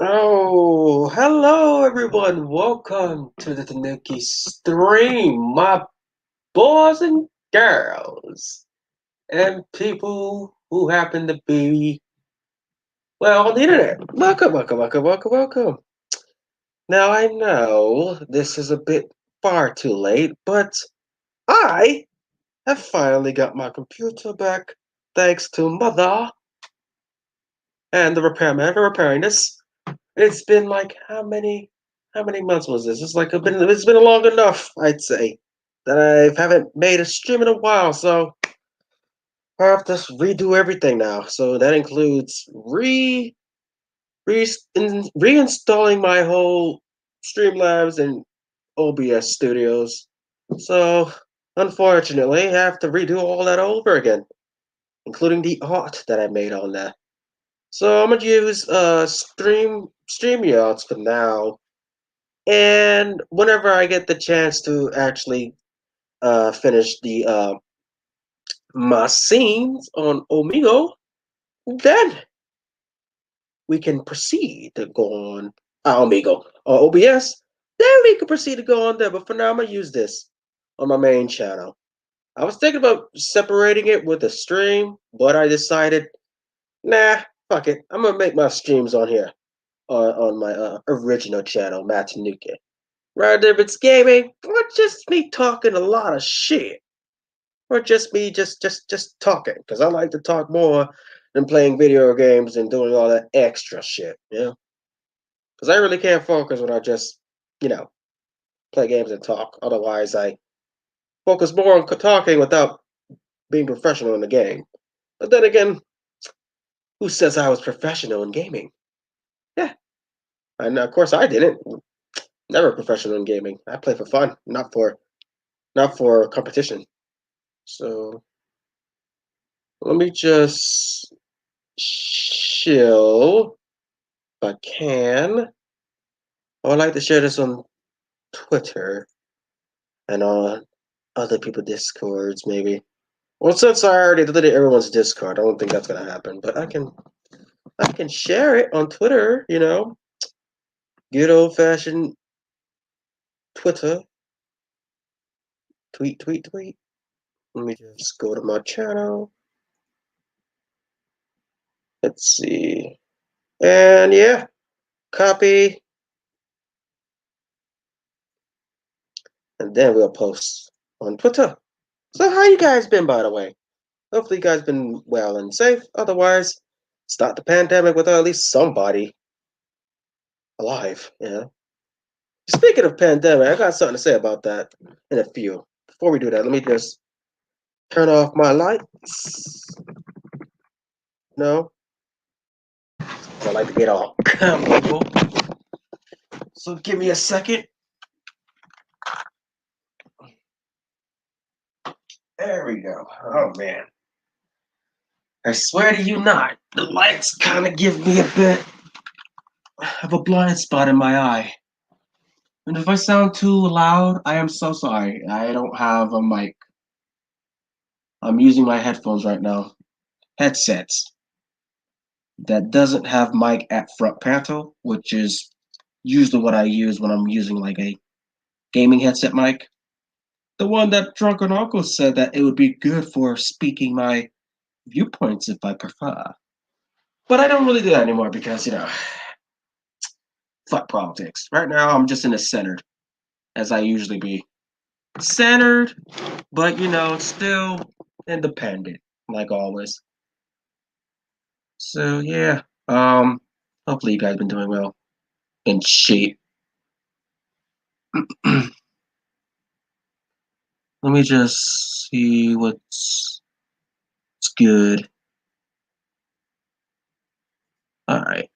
Oh, hello everyone. Welcome to the Tanuki stream, my boys and girls, and people who happen to be, well, on the internet. Welcome, welcome, welcome, welcome, welcome. Now, I know this is a bit far too late, but I have finally got my computer back thanks to Mother and the repairman for repairing this. It's been like how many months was this? It's been long enough, I'd say, that I haven't made a stream in a while, so I have to redo everything now. So that includes reinstalling my whole Streamlabs and OBS studios. So unfortunately, I have to redo all that over again, including the art that I made on that. So I'm gonna use StreamYards for now. And whenever I get the chance to actually finish the my scenes on Omigo, then we can proceed to go on Omigo or OBS. Then we can proceed to go on there. But for now, I'm gonna use this on my main channel. I was thinking about separating it with a stream, but I decided, nah, fuck it. I'm gonna make my streams on here on my original channel, Tanuki. Rather if it's gaming or just me talking a lot of shit, or just me just talking, because I like to talk more than playing video games and doing all that extra shit, because I really can't focus when I just you know play games and talk. Otherwise, I focus more on talking without being professional in the game. But then again, who says I was professional in gaming? Yeah, and of course I didn't. Never professional in gaming. I play for fun, not for competition. So let me just chill if I can. I would like to share this on Twitter and on other people's Discords, maybe. Well, since I already deleted everyone's Discord, I don't think that's gonna happen. But I can share it on Twitter. Good old fashioned Twitter. Tweet, tweet, tweet. Let me just go to my channel. Let's see. And yeah, copy, and then we'll post on Twitter. So how you guys been, by the way? Hopefully you guys been well and safe. Otherwise, start the pandemic without at least somebody alive. Speaking of pandemic, I got something to say about that in a few. Before we do that, let me just turn off my lights. No, I like to get all comfortable. So give me a second. There we go. Oh man. I swear to you not, the lights kind of give me a bit of a blind spot in my eye. And if I sound too loud, I am so sorry. I don't have a mic. I'm using my headphones right now. Headsets that doesn't have mic at front panel, which is usually what I use when I'm using like a gaming headset mic. The one that Drunken Uncle said that it would be good for speaking my viewpoints if I prefer. But I don't really do that anymore because, fuck politics. Right now, I'm just in the centered, as I usually be. Centered, but, still independent, like always. So, yeah. Hopefully you guys been doing well in shape. Let me just see what's good. All right.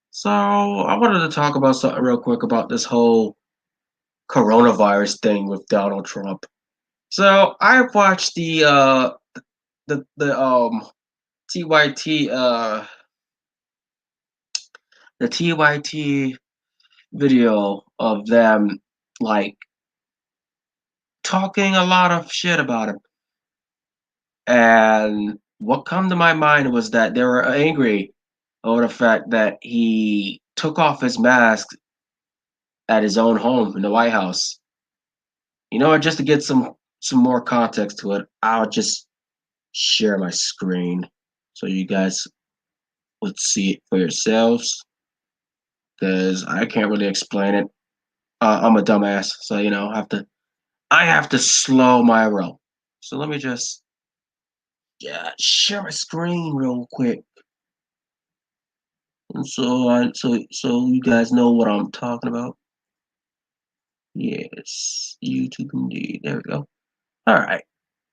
So I wanted to talk about something real quick about this whole coronavirus thing with Donald Trump. So I watched the TYT the TYT video of them like talking a lot of shit about him. And what come to my mind was that they were angry over the fact that he took off his mask at his own home in the White House. You know what? Just to get some more context to it, I'll just share my screen so you guys would see it for yourselves because I can't really explain it. I'm a dumbass, so I have to slow my roll. So let me just share my screen real quick, and so you guys know what I'm talking about. Yes, YouTube indeed. There we go. All right,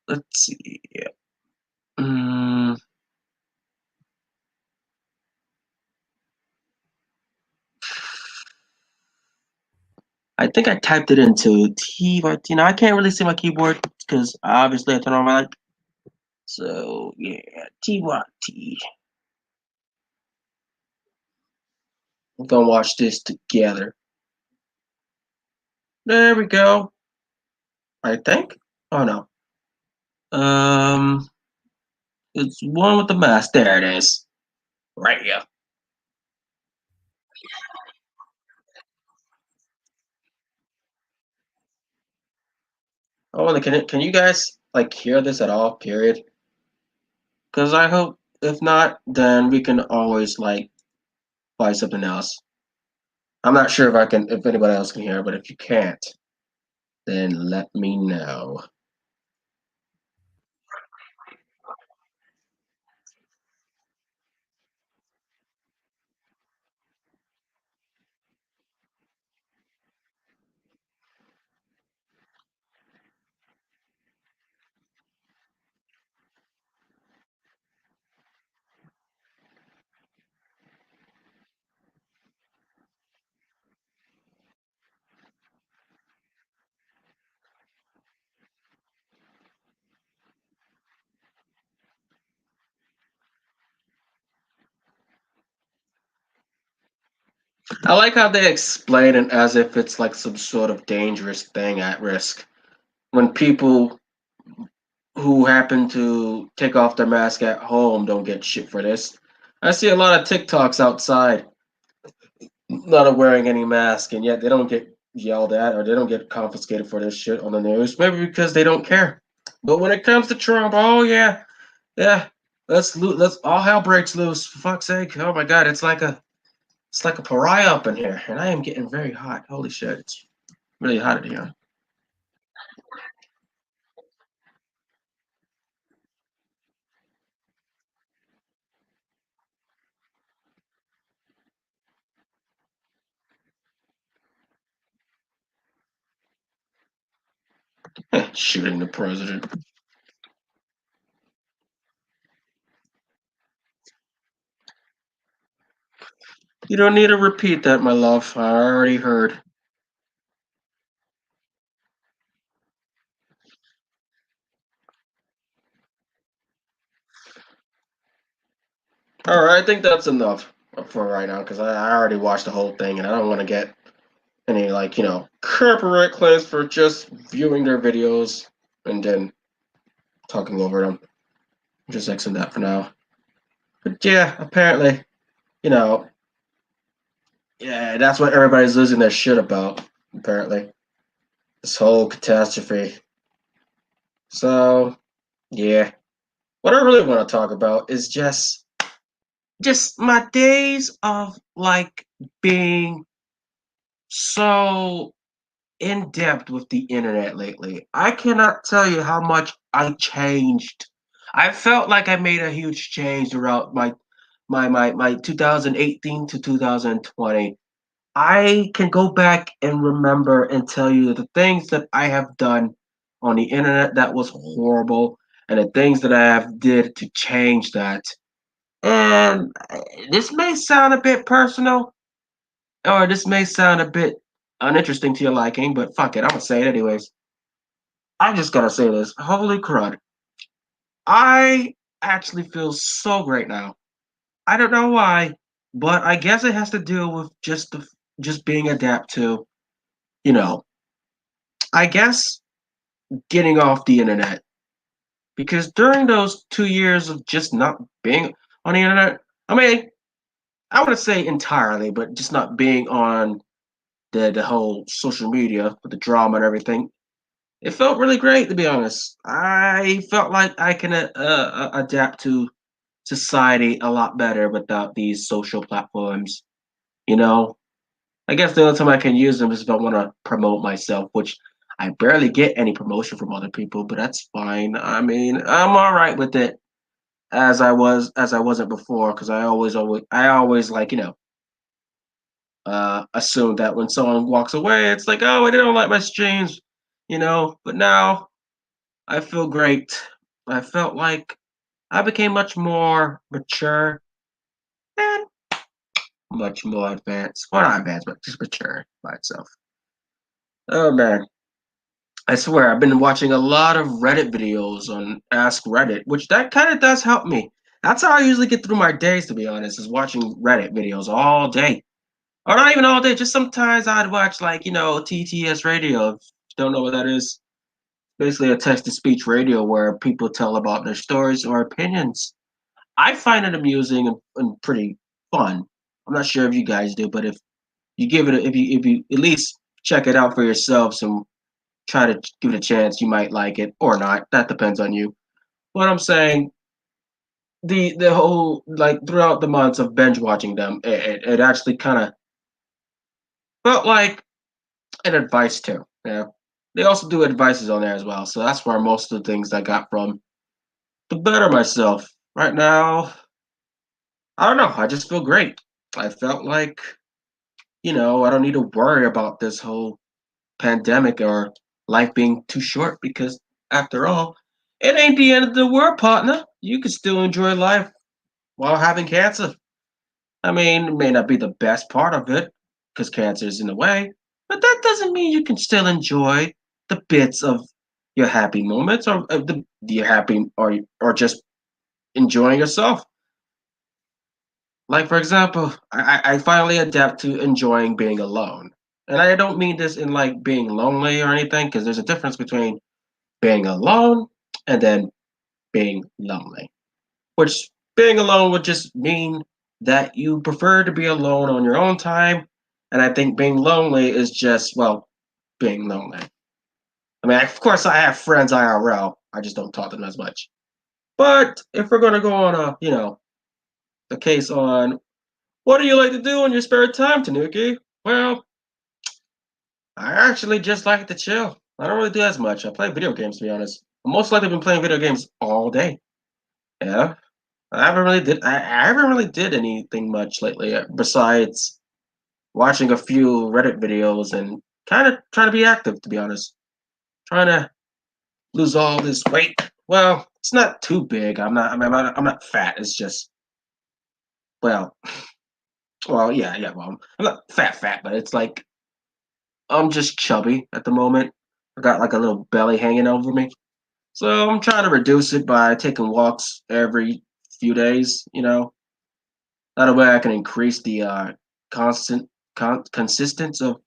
let's see. Yeah. Mm, I think I typed it into T, but I can't really see my keyboard because obviously I turned on my light. So yeah, TYT. We're gonna watch this together. There we go. I think. Oh no. Um, it's one with the mask. There it is. Right here. Oh, and can you guys like hear this at all? Period. Because I hope if not, then we can always like buy something else. I'm not sure if anybody else can hear, but if you can't, then let me know. I like how they explain it as if it's like some sort of dangerous thing at risk. When people who happen to take off their mask at home don't get shit for this. I see a lot of TikToks outside not wearing any mask, and yet they don't get yelled at or they don't get confiscated for this shit on the news. Maybe because they don't care. But when it comes to Trump, oh yeah, yeah, let's all hell breaks loose. For fuck's sake! Oh my god, it's like a pariah up in here, and I am getting very hot. Holy shit, it's really hot in here. Shooting the president. You don't need to repeat that, my love. I already heard. All right, I think that's enough for right now because I already watched the whole thing and I don't want to get any like corporate claims for just viewing their videos and then talking over them. Just exit that for now. But yeah, apparently, you know, yeah, that's what everybody's losing their shit about. Apparently, this whole catastrophe. So yeah, what I really want to talk about is just my days of like being so in depth with the internet lately. I cannot tell you how much I changed. I felt like I made a huge change throughout my 2018 to 2020. I can go back and remember and tell you the things that I have done on the internet that was horrible and the things that I have did to change that. And this may sound a bit personal, or this may sound a bit uninteresting to your liking, but fuck it, I'm gonna say it anyways. I just gotta say this. Holy crud. I actually feel so great now. I don't know why, but I guess it has to do with just being adapt to, you know, I guess getting off the internet. Because during those 2 years of just not being on the internet, I mean, I wouldn't say entirely, but just not being on the whole social media with the drama and everything. It felt really great, to be honest. I felt like I can adapt to society a lot better without these social platforms. You know, I guess the only time I can use them is if I want to promote myself, which I barely get any promotion from other people, but that's fine. I mean, I'm all right with it as I wasn't before, because I always like assume that when someone walks away, it's like, oh, they don't like my streams, But now I feel great. I felt like I became much more mature and much more advanced. Well, not advanced, but just mature by itself. Oh man, I swear I've been watching a lot of Reddit videos on Ask Reddit, which that kind of does help me. That's how I usually get through my days, to be honest, is watching Reddit videos all day. Or not even all day, just sometimes I'd watch like, TTS radio. If you don't know what that is, basically a text to speech radio where people tell about their stories or opinions. I find it amusing and pretty fun. I'm not sure if you guys do, but if you give it, if you at least check it out for yourselves and try to give it a chance, you might like it or not. That depends on you. What I'm saying, the whole like throughout the months of binge watching them, it actually kind of felt like an advice too. Yeah, they also do advices on there as well. So that's where most of the things I got from to better myself. Right now, I don't know. I just feel great. I felt like I don't need to worry about this whole pandemic or life being too short because, after all, it ain't the end of the world, partner. You can still enjoy life while having cancer. I mean, it may not be the best part of it because cancer is in the way, but that doesn't mean you can still enjoy the bits of your happy moments or the happy or just enjoying yourself. Like for example, I finally adapt to enjoying being alone. And I don't mean this in like being lonely or anything, because there's a difference between being alone and then being lonely. Which being alone would just mean that you prefer to be alone on your own time. And I think being lonely is just, well, being lonely. I mean, of course, I have friends IRL. I just don't talk to them as much. But if we're going to go on the case on what do you like to do in your spare time, Tanuki? Well, I actually just like to chill. I don't really do as much. I play video games, to be honest. I'm most likely been playing video games all day. Yeah, I haven't really did anything much lately besides watching a few Reddit videos and kind of trying to be active, to be honest. Trying to lose all this weight. Well, it's not too big. I'm not fat. It's just well, yeah, yeah. Well, I'm not fat, but it's like I'm just chubby at the moment. I got like a little belly hanging over me. So I'm trying to reduce it by taking walks every few days, That way I can increase the consistence of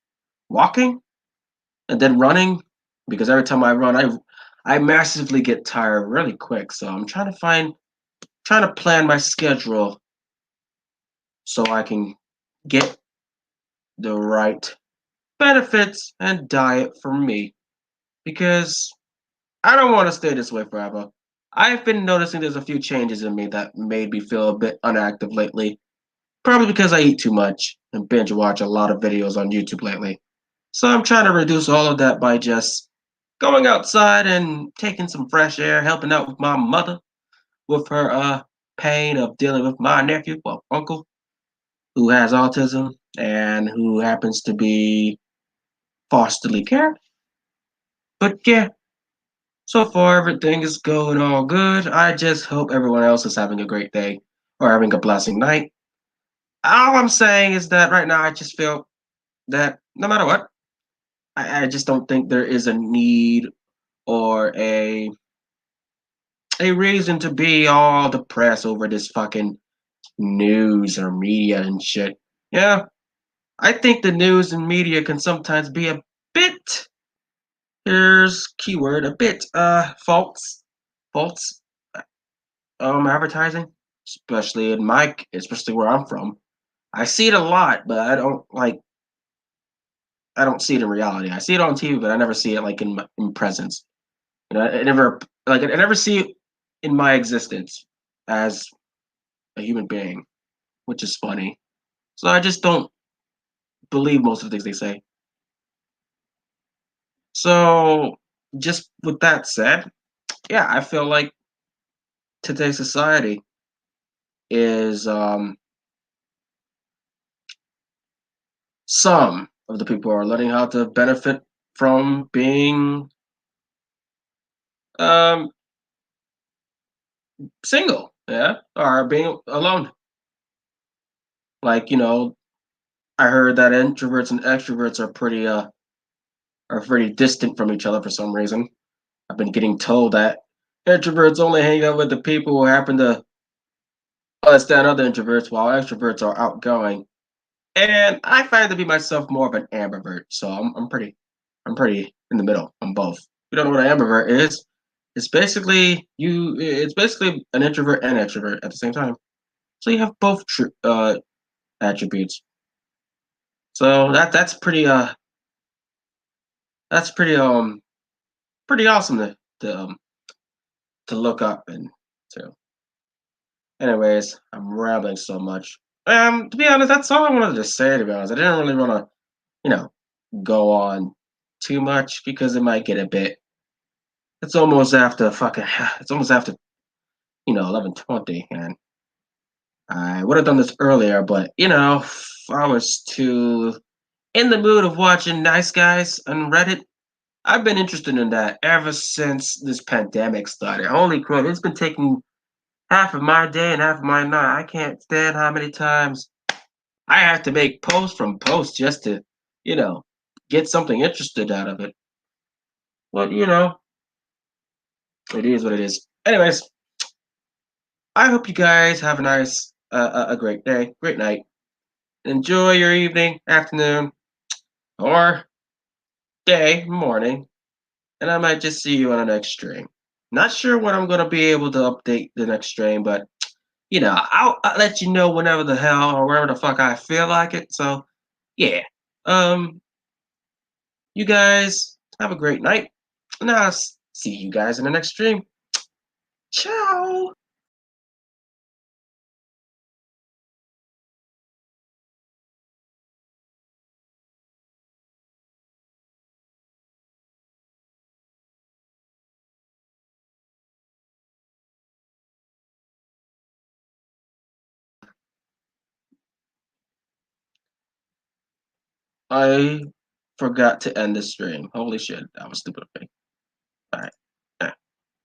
walking and then running because every time I run I massively get tired really quick. So I'm trying to plan my schedule so I can get the right benefits and diet for me because I don't want to stay this way forever. I've been noticing there's a few changes in me that made me feel a bit unactive lately. Probably because I eat too much and binge watch a lot of videos on YouTube lately. So I'm trying to reduce all of that by just going outside and taking some fresh air, helping out with my mother with her pain of dealing with my nephew, well, uncle, who has autism and who happens to be fosterly care. But yeah, so far everything is going all good. I just hope everyone else is having a great day or having a blessing night. All I'm saying is that right now I just feel that no matter what, I just don't think there is a need or a reason to be all depressed over this fucking news or media and shit. Yeah, I think the news and media can sometimes be a bit, here's keyword, a bit false advertising, especially where I'm from. I see it a lot, but I don't see it in reality. I see it on TV, but I never see it like in presence. You know, I never I never see it in my existence as a human being, which is funny. So I just don't believe most of the things they say. So just with that said, yeah, I feel like today's society is some of the people are learning how to benefit from being um single, yeah, or being alone. Like, I heard that introverts and extroverts are pretty distant from each other for some reason. I've been getting told that introverts only hang out with the people who happen to understand other introverts, while extroverts are outgoing. And I find to be myself more of an ambivert, so I'm pretty in the middle. I'm both. If you don't know what an ambivert is, it's basically an introvert and extrovert at the same time. So you have both attributes. So that's pretty awesome to look up and to. Anyways, I'm rambling so much. To be honest, that's all I wanted to say. To be honest, I didn't really want to, you know, go on too much because it might get a bit. It's almost after fucking. It's almost after 11:20, and I would have done this earlier, but if I was too in the mood of watching Nice Guys on Reddit. I've been interested in that ever since this pandemic started. Holy crap, it's been taking half of my day and half of my night. I can't stand how many times I have to make post from post just to, you know, get something interested out of it. But, it is what it is. Anyways, I hope you guys have a nice, a great day, great night. Enjoy your evening, afternoon, or day, morning, and I might just see you on the next stream. Not sure when I'm gonna be able to update the next stream, but I'll let you know whenever the hell or wherever the fuck I feel like it. So yeah. Um, you guys have a great night. And I'll see you guys in the next stream. Ciao. I forgot to end the stream. Holy shit, that was stupid of me. Alright.